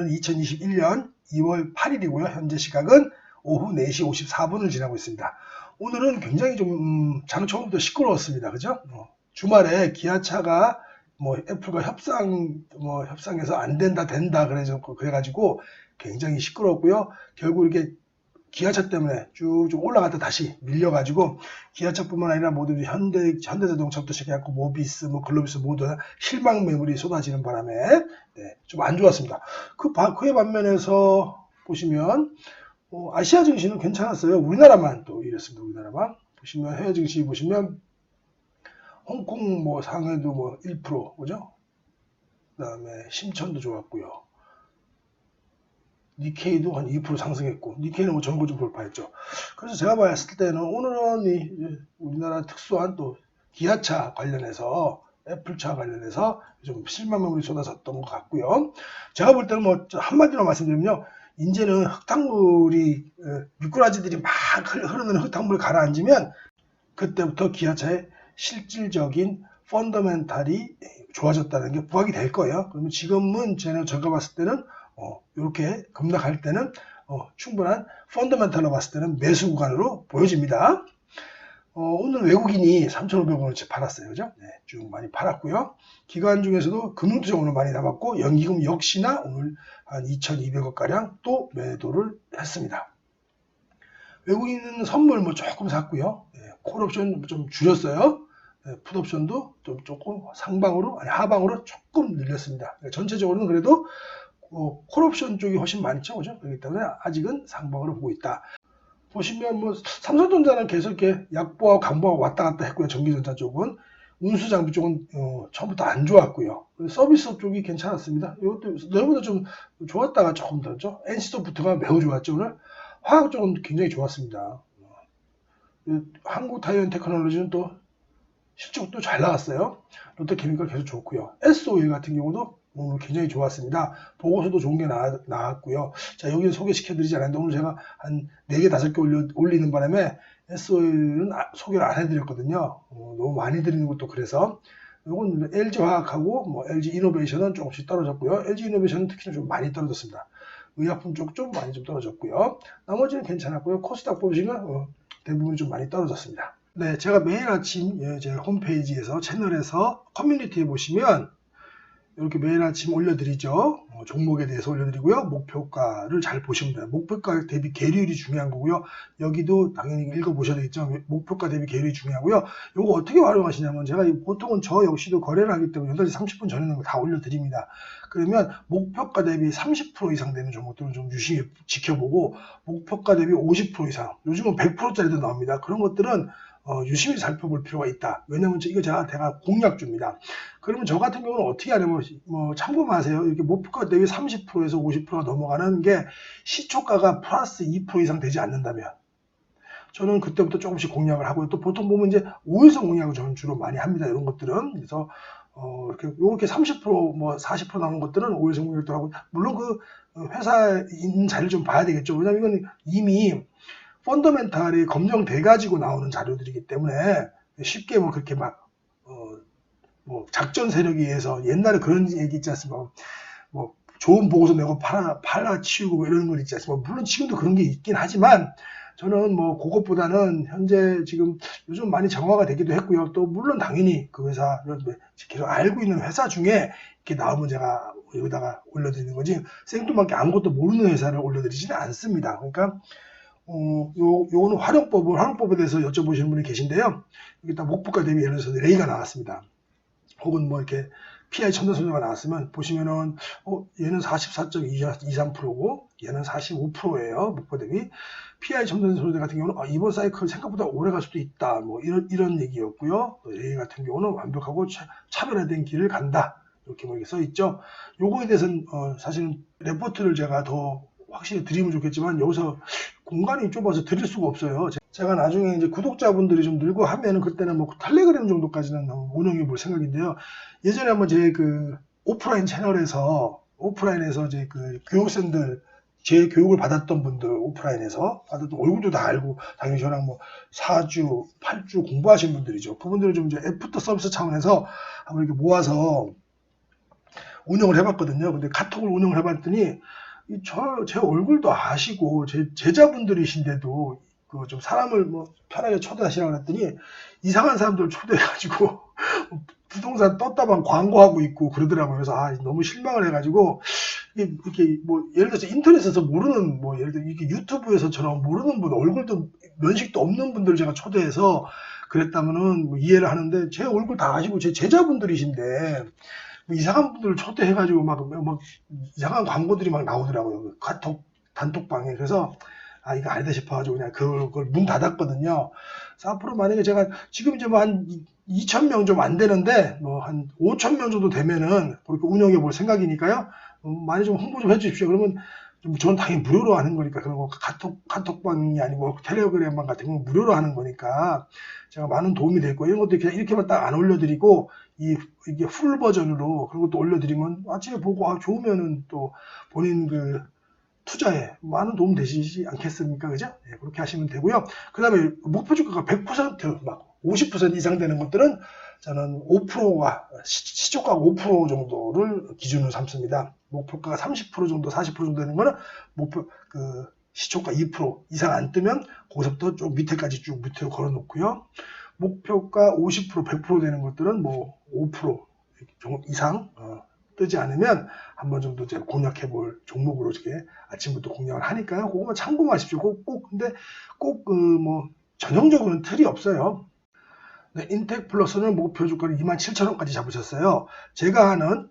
오늘은 2021년 2월 8일이고요. 현재 시각은 오후 4시 54분을 지나고 있습니다. 오늘은 굉장히 좀 저는 처음부터 시끄러웠습니다. 그죠? 주말에 기아차가 애플과 협상해서 안 된다 그래가지고 굉장히 시끄러웠고요. 결국 이렇게 기아차 때문에 쭉 올라갔다 다시 밀려가지고 기아차뿐만 아니라 모두 현대자동차부터 시작해갖고 모비스, 글로비스 모두 실망 매물이 쏟아지는 바람에 좀 안 좋았습니다. 그의 반면에서 보시면 아시아 증시는 괜찮았어요. 우리나라만 또 이랬습니다. 우리나라만 보시면 해외 증시 보시면 홍콩 상해도 1% 그죠? 그다음에 심천도 좋았고요. 니케이도 한 2% 상승했고, 니케이는 전고점 돌파했죠. 그래서 제가 봤을 때는 오늘은 우리나라 특수한 또 기아차 관련해서, 애플차 관련해서 좀 실망 매물이 쏟아졌던 것 같고요. 제가 볼 때는 한마디로 말씀드리면요. 이제는 흙탕물이, 미꾸라지들이 막 흐르는 흙탕물을 가라앉으면 그때부터 기아차의 실질적인 펀더멘탈이 좋아졌다는 게 부각이 될 거예요. 그러면 지금은 제가 봤을 때는 이렇게 급락할 때는 충분한 펀더멘탈로 봤을 때는 매수 구간으로 보여집니다. 오늘 외국인이 3,500원어치 팔았어요. 그죠? 네, 쭉 많이 팔았고요. 기관 중에서도 금융투자 오늘 많이 남았고 연기금 역시나 오늘 한 2,200억가량 또 매도를 했습니다. 외국인은 선물 조금 샀고요. 콜옵션 좀 줄였어요. 풋옵션도 좀 조금 하방으로 조금 늘렸습니다. 전체적으로는 그래도 콜옵션 쪽이 훨씬 많죠. 그죠? 그렇기 때문에 아직은 상방으로 보고 있다. 보시면 삼성전자는 계속 이렇게 약보하고 강보하고 왔다 갔다 했고요. 전기전자 쪽은. 운수장비 쪽은 처음부터 안 좋았고요. 서비스 쪽이 괜찮았습니다. 이것도 내일보다 좀 좋았다가 조금 덜죠. NC소프트가 매우 좋았죠. 오늘 화학 쪽은 굉장히 좋았습니다. 한국타이어앤테크놀로지는 또 실적도 잘 나왔어요. 롯데케미칼 계속 좋고요. SOE 같은 경우도 오늘 굉장히 좋았습니다. 보고서도 좋은 게 나왔고요. 자, 여기는 소개시켜드리지 않았는데 오늘 제가 한 4개, 5개 올리는 바람에 SOE는 소개를 안 해드렸거든요. 너무 많이 드리는 것도 그래서. 이건 LG화학하고 LG이노베이션은 조금씩 떨어졌고요. LG이노베이션은 특히 좀 많이 떨어졌습니다. 의약품 쪽 좀 많이 좀 떨어졌고요. 나머지는 괜찮았고요. 코스닥 보시면 대부분 좀 많이 떨어졌습니다. 네, 제가 매일 아침 제 홈페이지에서 채널에서 커뮤니티에 보시면 이렇게 매일 아침 올려드리죠. 종목에 대해서 올려드리고요. 목표가를 잘 보시면 돼요. 목표가 대비 계율이 중요한 거고요. 여기도 당연히 읽어보셔야 되겠죠. 목표가 대비 계율이 중요하고요. 이거 어떻게 활용하시냐면 제가 보통은 저 역시도 거래를 하기 때문에 8시 30분 전에는 다 올려드립니다. 그러면 목표가 대비 30% 이상 되는 종목들은 좀 유심히 지켜보고 목표가 대비 50% 이상, 요즘은 100%짜리도 나옵니다. 그런 것들은 유심히 살펴볼 필요가 있다. 왜냐면 이거 제가 공략주입니다. 그러면 저 같은 경우는 어떻게 하냐면 참고만 하세요. 이렇게 목표가 대비 30%에서 50%가 넘어가는 게 시초가가 플러스 2% 이상 되지 않는다면 저는 그때부터 조금씩 공략을 하고요. 또 보통 보면 이제 5일선 공략을 저는 주로 많이 합니다. 이런 것들은. 그래서 이렇게 30% 40% 나오는 것들은 5일선 공략도 하고, 물론 그 회사에 있는 자료를 좀 봐야 되겠죠. 왜냐면 이건 이미 펀더멘탈이 검증돼 가지고 나오는 자료들이기 때문에 쉽게 그렇게 작전 세력에 의해서 옛날에 그런 얘기 있지 않습니까? 좋은 보고서 내고 팔아치우고 이런 거 있지 않습니까? 물론 지금도 그런 게 있긴 하지만 저는 그것보다는 현재 지금 요즘 많이 정화가 되기도 했고요. 또 물론 당연히 그 회사를 계속 알고 있는 회사 중에 이렇게 나오면 제가 여기다가 올려드리는 거지 생뚱맞게 아무것도 모르는 회사를 올려드리지는 않습니다. 그러니까 요거는 활용법에 대해서 여쭤보시는 분이 계신데요. 여기다 목표가 대비 예를 들어서 레이가 나왔습니다. 혹은 이렇게 PI 첨단소재가 나왔으면 보시면은 얘는 44.23%고 얘는 45%예요. 목표 대비. PI 첨단소재 같은 경우는 이번 사이클 생각보다 오래 갈 수도 있다. 이런 얘기였고요. 레이 같은 경우는 완벽하고 차별화된 길을 간다. 이렇게 써 있죠. 요거에 대해서는 사실은 레포트를 제가 더 확실히 드리면 좋겠지만 여기서 공간이 좁아서 드릴 수가 없어요. 제가 나중에 이제 구독자분들이 좀 늘고 하면은 그때는 텔레그램 정도까지는 운영해 볼 생각인데요. 예전에 한번 제 오프라인 채널에서 이제 교육생들 제 교육을 받았던 분들 오프라인에서 받았던 얼굴도 다 알고 당연히 저랑 4주, 8주 공부하신 분들이죠. 그분들을 좀 이제 애프터 서비스 차원에서 한번 이렇게 모아서 운영을 해봤거든요. 근데 카톡을 운영을 해봤더니 제 얼굴도 아시고 제 제자분들이신데도 그 좀 사람을 뭐 편하게 초대하시라고 했더니 이상한 사람들 초대해가지고 부동산 떴다방 광고하고 있고 그러더라고요. 그래서 너무 실망을 해가지고 이렇게 뭐 예를 들어서 인터넷에서 모르는 뭐 예를 들어 이렇게 유튜브에서처럼 모르는 분 얼굴도 면식도 없는 분들 제가 초대해서 그랬다면은 뭐 이해를 하는데 제 얼굴 다 아시고 제 제자분들이신데 뭐 이상한 분들을 초대해가지고 막 이상한 광고들이 막 나오더라고요. 카톡 단톡방에. 그래서 이거 아니다 싶어가지고 그냥 그걸 문 닫았거든요. 그래서 앞으로 만약에 제가 지금 이제 뭐 한 2,000명 좀 안 되는데 뭐 한 5,000명 정도 되면은 그렇게 운영해 볼 생각이니까요. 많이 좀 홍보 좀 해주십시오. 그러면 저는 당연히 무료로 하는 거니까 그런 거 카톡방이 아니고 텔레그램방 같은 건 무료로 하는 거니까 제가 많은 도움이 될 거예요. 이런 것도 그냥 이렇게만 딱 안 올려드리고 이게 풀 버전으로 그런 것도 올려드리면 아침에 보고 좋으면은 또 본인 그 투자에 많은 도움 되시지 않겠습니까? 그죠? 네, 그렇게 하시면 되고요. 그 다음에 목표 주가가 100% 막 50% 이상 되는 것들은 저는 5%가 시초가가 5% 정도를 기준으로 삼습니다. 목표가가 30% 정도, 40% 정도 되는 거는 목표 그 시초가 2% 이상 안 뜨면 거기서부터 좀 밑에까지 쭉 밑으로 걸어 놓고요. 목표가 50%, 100% 되는 것들은 뭐 5% 이상 뜨지 않으면 한 번 정도 제가 공략해 볼 종목으로 이렇게 아침부터 공략을 하니까요. 그거만 참고하십시오. 근데 꼭 뭐 전형적으로는 틀이 없어요. 네, 인텍 플러스는 목표 주가를 27,000원까지 잡으셨어요. 제가 하는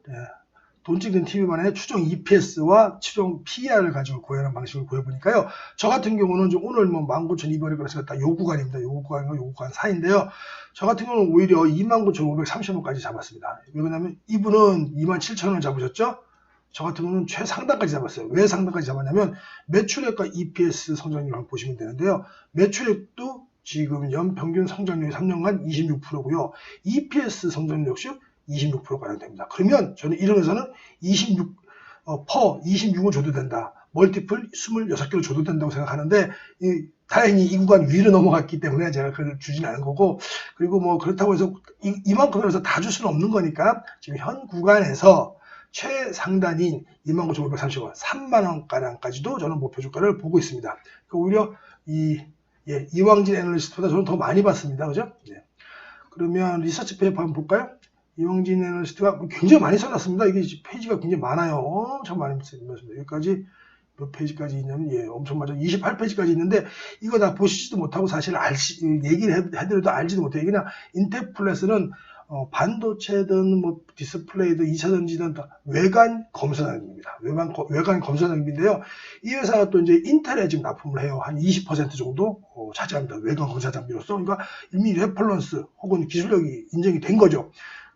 돈 찍는 TV만의 추정 EPS와 추정 PER을 가지고 구하는 방식을 구해보니까요. 저 같은 경우는 오늘 뭐 19,200원에 그래서 딱 요 구간입니다. 요 구간과 요 구간 사이인데요. 저 같은 경우는 오히려 29,530원까지 잡았습니다. 왜냐면 이분은 27,000원을 잡으셨죠? 저 같은 경우는 최상단까지 잡았어요. 왜 상단까지 잡았냐면 매출액과 EPS 성장률을 한번 보시면 되는데요. 매출액도 지금 연평균 성장률이 3년간 26%고요. EPS 성장률 역시 26%가량 됩니다. 그러면 저는 이론에서는 26을 줘도 된다. 멀티플 26개를 줘도 된다고 생각하는데 다행히 이 구간 위로 넘어갔기 때문에 제가 그걸 주진 않은 거고 그리고 뭐 그렇다고 해서 이만큼에서 다 줄 수는 없는 거니까 지금 현 구간에서 최상단인 29,530원, 3만원가량까지도 저는 목표 주가를 보고 있습니다. 그러니까 오히려 이왕진 애널리스트보다 저는 더 많이 받습니다. 그죠? 네. 그러면 리서치 페이퍼 한번 볼까요? 이왕진 애널리스트가 굉장히 많이 써놨습니다. 이게 페이지가 굉장히 많아요. 엄청 많이 써놨습니다. 여기까지 몇 페이지까지 있냐면 엄청 많죠. 28페이지까지 있는데 이거 다 보시지도 못하고 사실 얘기를 해드려도 알지도 못해요. 그냥 인텍플랫은 반도체든 뭐 디스플레이든 2차전지든 다 외관 검사장입니다. 외관 검사장인데요. 이 회사가 또 이제 인텔에 지금 납품을 해요. 한 20% 정도 차지합니다. 외관 검사 장비로서. 그러니까 이미 레퍼런스 혹은 기술력이 인정이 된 거죠.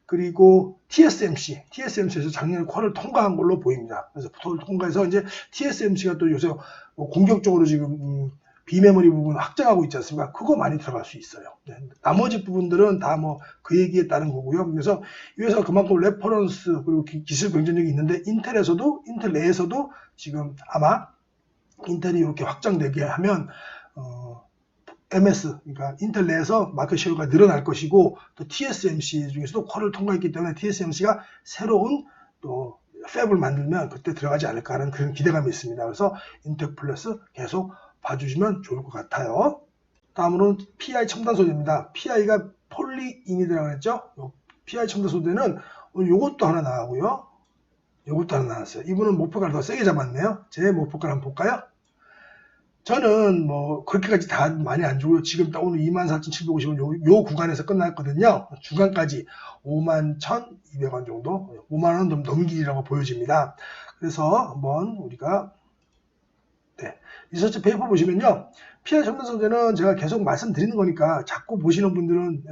그리고 TSMC에서 작년에 퀄을 통과한 걸로 보입니다. 그래서 퀄을 통과해서 이제 TSMC가 또 요새 공격적으로 지금 비메모리 부분 확장하고 있지 않습니까? 그거 많이 들어갈 수 있어요. 네. 나머지 부분들은 다 뭐 그 얘기에 따른 거고요. 그래서 이 회사가 그만큼 레퍼런스 그리고 기술 경쟁력이 있는데 인텔 내에서도 지금 아마 인텔이 이렇게 확장되게 하면 MS, 그러니까 인텔 내에서 마켓 쉐어가 늘어날 것이고 또 TSMC 중에서도 퀄을 통과했기 때문에 TSMC가 새로운 또 팹을 만들면 그때 들어가지 않을까 하는 그런 기대감이 있습니다. 그래서 인텍 플러스 계속 봐주시면 좋을 것 같아요. 다음으로는 PI 첨단 소재입니다. PI가 폴리이미드라고 했죠. PI 첨단 소재는 요것도 하나 나오고요. 요것도 하나 나왔어요. 이분은 목표가를 더 세게 잡았네요. 제 목표가를 한번 볼까요? 저는 뭐 그렇게까지 다 많이 안 주고요. 지금 딱 오늘 24,750원 요 구간에서 끝났거든요. 주간까지 51,200원 정도, 5만원 좀 넘기라고 보여집니다. 그래서 한번 우리가 리서치 페이퍼 보시면요. PI 첨단 소재는 제가 계속 말씀드리는 거니까 자꾸 보시는 분들은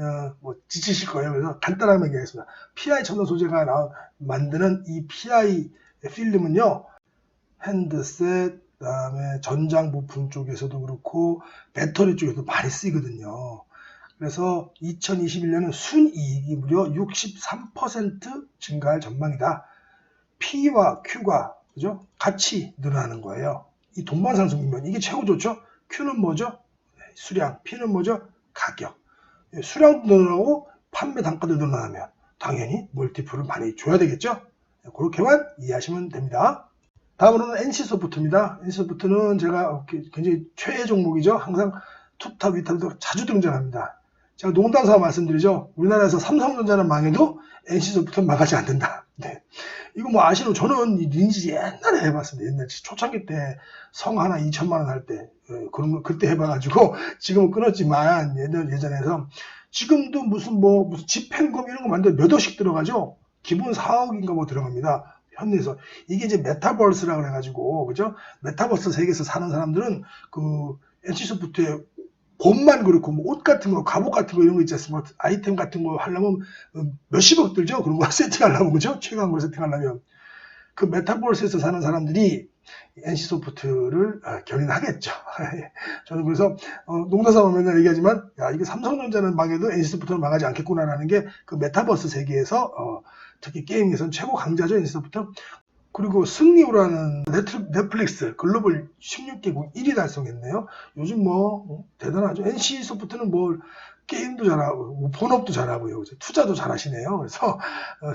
뭐 지치실 거예요. 그래서 간단하게 얘기하겠습니다. PI 첨단 소재가 만드는 이 PI 필름은요. 핸드셋, 그다음에 전장 부품 쪽에서도 그렇고 배터리 쪽에서도 많이 쓰이거든요. 그래서 2021년은 순이익이 무려 63% 증가할 전망이다. P와 Q가 그죠? 같이 늘어나는 거예요. 이 동반상승이면 이게 최고 좋죠? Q는 뭐죠? 수량, P는 뭐죠? 가격. 수량도 늘어나고 판매 단가도 늘어나면 당연히 멀티플을 많이 줘야 되겠죠? 그렇게만 이해하시면 됩니다. 다음으로는 NC소프트입니다. NC소프트는 제가 굉장히 최애 종목이죠. 항상 투탑, 위탑도 자주 등장합니다. 제가 농담삼아 말씀드리죠. 우리나라에서 삼성전자는 망해도 NC소프트는 망하지 않는다. 네. 이거 뭐 아시는, 저는 이 리니지 옛날에 해봤습니다. 옛날 초창기 때 성 하나 2천만 원 할 때, 그런 거 그때 해봐가지고 지금은 끊었지만 예전에서 지금도 무슨 집행검 이런 거 만들 몇 억씩 들어가죠. 기본 4억인가 뭐 들어갑니다. 현대에서. 이게 이제 메타버스라 그래가지고, 그죠? 메타버스 세계에서 사는 사람들은 그 NC소프트의 곰만 그렇고 뭐 옷 같은 거, 갑옷 같은 거 이런 거 있지 않습니까? 아이템 같은 거 하려면 몇십억 들죠? 그런 거 세팅하려면, 그죠? 최강한 걸 세팅하려면. 그 메타버스에서 사는 사람들이 NC소프트를 견인하겠죠. 저는 그래서 농담삼아 맨날 얘기하지만, 야, 이게 삼성전자는 망해도 NC소프트는 망하지 않겠구나라는 게 그 메타버스 세계에서 특히 게임에서는 최고 강자죠, NC소프트. 그리고 승리호라는 넷플릭스 글로벌 16개국 1위 달성했네요. 요즘 뭐 대단하죠. NC소프트는 뭐 게임도 잘하고 뭐 본업도 잘하고요. 투자도 잘하시네요. 그래서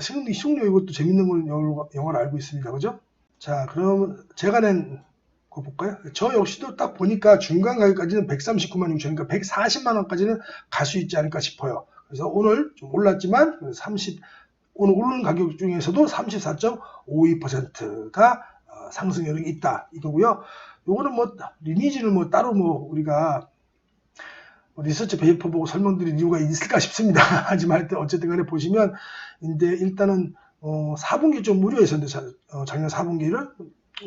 승리호 이것도 재밌는 걸 영화를 알고 있습니다. 그죠? 자, 그럼 제가 낸 거 볼까요? 저 역시도 딱 보니까 중간 가격까지는 139만 6천이니까 140만 원까지는 갈 수 있지 않을까 싶어요. 그래서 오늘 좀 올랐지만 오늘 오르는 가격 중에서도 34.52%가 상승 여력이 있다 이거고요. 요거는 뭐 리니지를 뭐 따로 뭐 우리가 리서치 페이퍼 보고 설명드릴 이유가 있을까 싶습니다. 하지만 어쨌든 간에 보시면 이제 일단은 4분기 좀 우려했었는데 작년 4분기를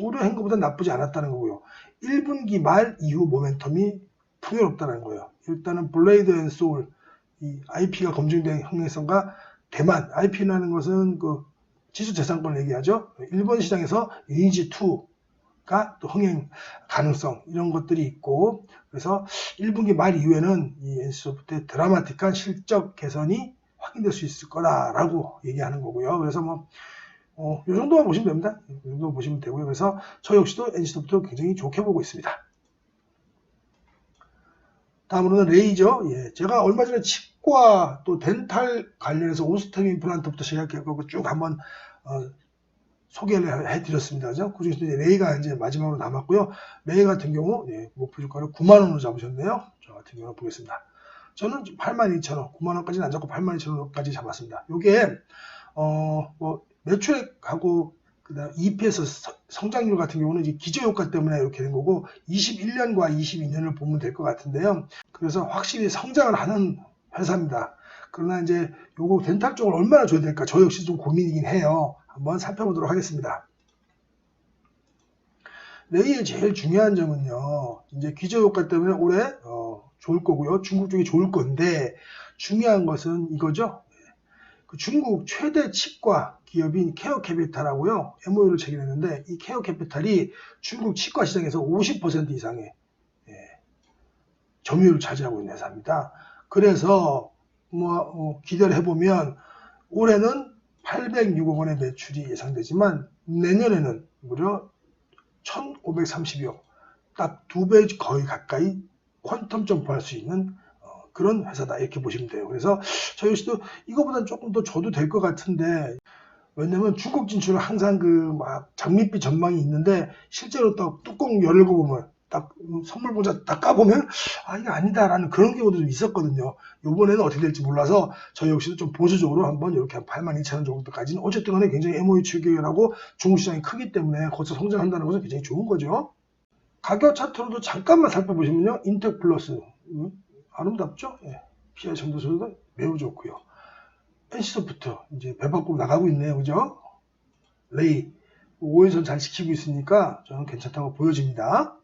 우려한 것보다 나쁘지 않았다는 거고요. 1분기 말 이후 모멘텀이 풍요롭다는 거예요. 일단은 블레이드 앤 소울 이 IP가 검증된 형성성과 대만, IP라는 것은 그 지수재산권을 얘기하죠. 일본 시장에서 리니지2가 또 흥행 가능성 이런 것들이 있고, 그래서 1분기 말 이후에는 이 NC소프트의 드라마틱한 실적 개선이 확인될 수 있을 거다라고 얘기하는 거고요. 그래서 뭐 이 정도만 보시면 됩니다. 이 정도 보시면 되고요. 그래서 저 역시도 NC소프트 굉장히 좋게 보고 있습니다. 다음으로는 레이저. 예, 제가 얼마 전에 치과 또 덴탈 관련해서 오스템 임플란트부터 시작해서 쭉 한번 소개를 해드렸습니다. 그죠? 그 중에서 레이가 이제 마지막으로 남았고요. 레이 같은 경우 목표 주가를 9만 원으로 잡으셨네요. 저 같은 경우 보겠습니다. 저는 82,000원, 9만 원까지는 안 잡고 82,000원까지 잡았습니다. 요게 뭐 매출액하고 그다음 EPS 성장률 같은 경우는 이제 기저효과 때문에 이렇게 된 거고 21년과 22년을 보면 될 것 같은데요. 그래서 확실히 성장을 하는 회사입니다. 그러나 이제 요거 덴탈 쪽을 얼마나 줘야 될까 저 역시 좀 고민이긴 해요. 한번 살펴보도록 하겠습니다. 레이의 제일 중요한 점은요. 이제 기저효과 때문에 올해 좋을 거고요. 중국 쪽이 좋을 건데 중요한 것은 이거죠. 그 중국 최대 치과 기업인 케어캐피탈하고요. MOU를 체결했는데 이 케어캐피탈이 중국 치과 시장에서 50% 이상의 점유율을 차지하고 있는 회사입니다. 그래서 뭐 기대를 해보면 올해는 806억 원의 매출이 예상되지만 내년에는 무려 1,530억, 딱 2배 거의 가까이 퀀텀 점프할 수 있는 그런 회사다 이렇게 보시면 돼요. 그래서 저 역시도 이거보다는 조금 더 줘도 될 것 같은데 왜냐면 중국 진출은 항상 그 막 장밋빛 전망이 있는데 실제로 또 뚜껑 열고 보면 딱 선물 보자 딱 까보면 아 이게 아니다라는 그런 경우도 좀 있었거든요. 이번에는 어떻게 될지 몰라서 저 역시도 좀 보수적으로 한번 이렇게 한 82,000원 정도까지는 어쨌든 간에 굉장히 MOU 체결하고 중국 시장이 크기 때문에 거기서 성장한다는 것은 굉장히 좋은 거죠. 가격 차트로도 잠깐만 살펴보시면요. 인텍 플러스 아름답죠? 예. PI 점도서도 매우 좋고요. NC소프트 이제 배 밖으로 나가고 있네요. 그죠? 레이 5일선 잘 지키고 있으니까 저는 괜찮다고 보여집니다.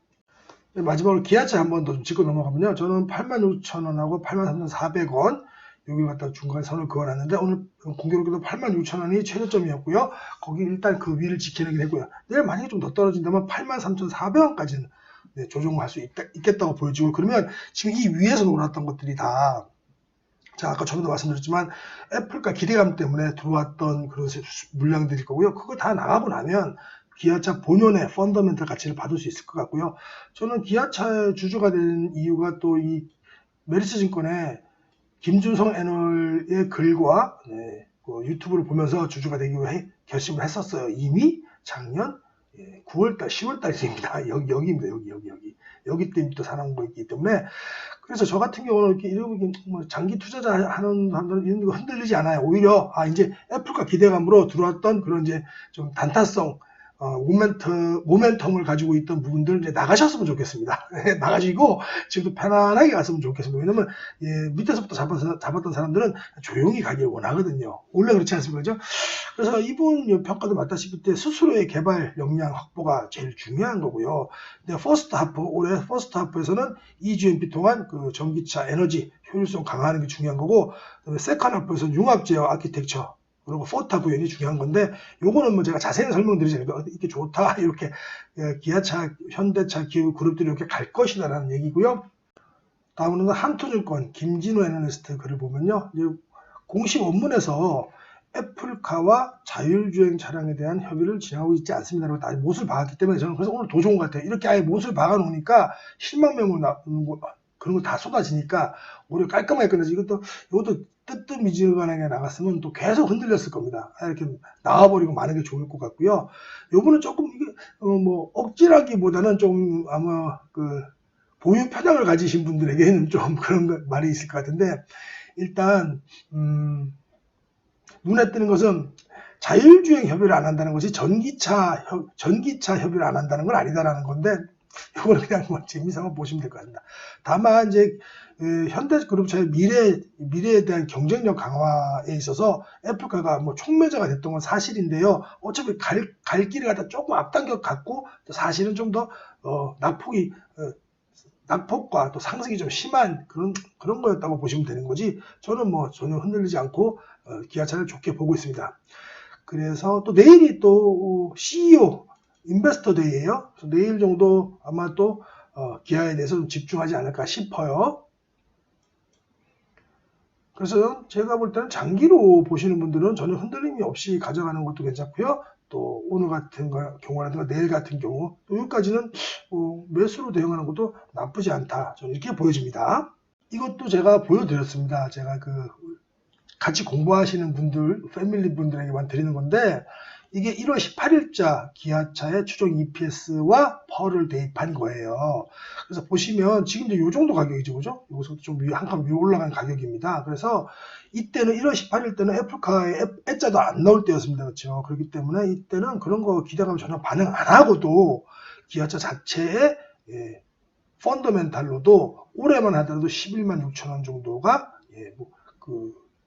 네, 마지막으로 기아차 한번 더 좀 짚고 넘어가면요. 저는 86,000원하고 83,400원 여기 갖다 중간에 선을 그어놨는데 오늘 공교롭게도 86,000원이 최저점이었고요. 거기 일단 그 위를 지켜내긴 했고요. 내일 만약에 좀 더 떨어진다면 83,400원까지는 조정할 수 있겠다고 보여지고 그러면 지금 이 위에서 놀았던 것들이 다 자, 아까 전에도 말씀드렸지만 애플과 기대감 때문에 들어왔던 그런 물량들일 거고요. 그거 다 나가고 나면 기아차 본연의 펀더멘탈 가치를 받을 수 있을 것 같고요. 저는 기아차의 주주가 된 이유가 또 이 메리츠 증권의 김준성 애널의 글과 유튜브를 보면서 주주가 되기로 결심을 했었어요. 이미 작년 9월달, 10월달입니다. 여기입니다. 여기 때부터 사놓은 거 있기 때문에. 그래서 저 같은 경우는 이렇게 뭐 장기 투자자 하는 사람들은 이런 거 흔들리지 않아요. 오히려 이제 애플과 기대감으로 들어왔던 그런 이제 좀 단타성 모멘텀을 가지고 있던 부분들 이제 나가셨으면 좋겠습니다. 나가시고 지금도 편안하게 갔으면 좋겠습니다. 왜냐면 밑에서부터 잡았던 사람들은 조용히 가길 원하거든요. 원래 그렇지 않습니까? 그죠? 그래서 이분 평가도 맞다시피 때 스스로의 개발 역량 확보가 제일 중요한 거고요. 근데 올해 퍼스트 하프에서는 EGMP 통한 그 전기차 에너지 효율성 강화하는 게 중요한 거고, 그다음에 세컨 하프에서는 융합 제어 아키텍처, 그리고 포타 구현이 중요한 건데, 요거는 뭐 제가 자세히 설명드리지 않아요. 이렇게 좋다, 이렇게 기아차, 현대차, 기후 그룹들이 이렇게 갈 것이다라는 얘기고요. 다음은 한토증권 김진호 애널리스트 글을 보면요, 이제 공식 원문에서 애플카와 자율주행 차량에 대한 협의를 진행하고 있지 않습니다라고 다 못을 박았기 때문에 저는 그래서 오늘 더 좋은 것 같아요. 이렇게 아예 못을 박아 놓으니까 실망명을 그런 거 다 쏟아지니까 오히려 깔끔하게 끝내서 이것도 뜨뜻미지근하게 나갔으면 또 계속 흔들렸을 겁니다. 이렇게 나와버리고 마는 게 좋을 것 같고요. 요거는 조금 이게 뭐 억지라기보다는 좀 아마 그 보유 편향을 가지신 분들에게는 좀 그런 말이 있을 것 같은데, 일단 눈에 띄는 것은 자율주행 협의를 안 한다는 것이 전기차 협의를 안 한다는 건 아니다라는 건데, 이거는 그냥 뭐 재미삼아 보시면 될 것 같습니다. 다만 이제 현대그룹차의 미래에 대한 경쟁력 강화에 있어서 애플카가 뭐 촉매자가 됐던 건 사실인데요. 어차피 갈 길을 갖다 조금 앞당겨 갔고, 사실은 좀 더 낙폭과 또 상승이 좀 심한 그런 거였다고 보시면 되는 거지, 저는 뭐 전혀 흔들리지 않고 기아차를 좋게 보고 있습니다. 그래서 또 내일이 또 CEO 인베스터 데이예요. 그래서 내일 정도 아마 또 기아에 대해서 좀 집중하지 않을까 싶어요. 그래서 제가 볼 때는 장기로 보시는 분들은 전혀 흔들림이 없이 가져가는 것도 괜찮고요. 또 오늘 같은 경우라든가 내일 같은 경우 또 여기까지는 매수로 대응하는 것도 나쁘지 않다, 저는 이렇게 보여집니다. 이것도 제가 보여드렸습니다. 제가 같이 공부하시는 분들, 패밀리 분들에게만 드리는 건데, 이게 1월 18일자 기아차의 추정 EPS와 펄을 대입한 거예요. 그래서 보시면 지금도 이 정도 가격이죠, 그죠? 여기서 좀 한 칸 위로 올라간 가격입니다. 그래서 이때는 1월 18일 때는 애플카의 애자도 안 나올 때였습니다, 그렇죠? 그렇기 때문에 이때는 그런 거 기대감 전혀 반응 안 하고도 기아차 자체의 펀더멘탈로도 올해만 하더라도 11만 6천 원 정도가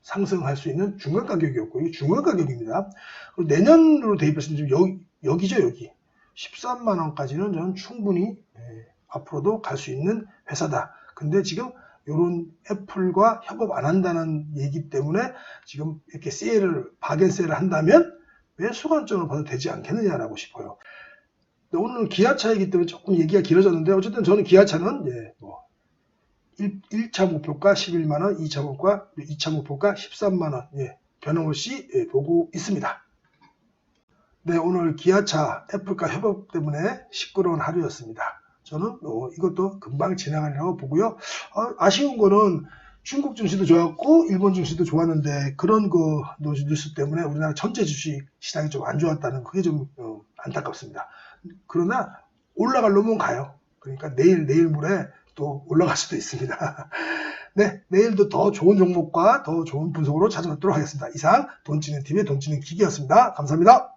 상승할 수 있는 중간 가격이었고, 이게 중간 가격입니다. 그리고 내년으로 대입했을 때 여기죠, 여기 13만 원까지는 저는 충분히 앞으로도 갈 수 있는 회사다. 근데 지금 이런 애플과 협업 안 한다는 얘기 때문에 지금 이렇게 바겐세일을 한다면 매수 관점으로 봐도 되지 않겠느냐라고 싶어요. 오늘은 기아차이기 때문에 조금 얘기가 길어졌는데, 어쨌든 저는 기아차는 1차 목표가 11만원, 2차 목표가 13만원, 변함없이 보고 있습니다. 네, 오늘 기아차 애플과 협업 때문에 시끄러운 하루였습니다. 저는 이것도 금방 지나가리라고 보고요. 아쉬운 거는 중국 증시도 좋았고 일본 증시도 좋았는데, 그런 뉴스 때문에 우리나라 전체 주식 시장이 좀 안 좋았다는, 그게 좀 안타깝습니다. 그러나 올라갈 놈은 가요. 그러니까 내일 모레 또 올라갈 수도 있습니다. 네, 내일도 더 좋은 종목과 더 좋은 분석으로 찾아뵙도록 하겠습니다. 이상 돈찌는TV의 돈찌는기기였습니다. 감사합니다.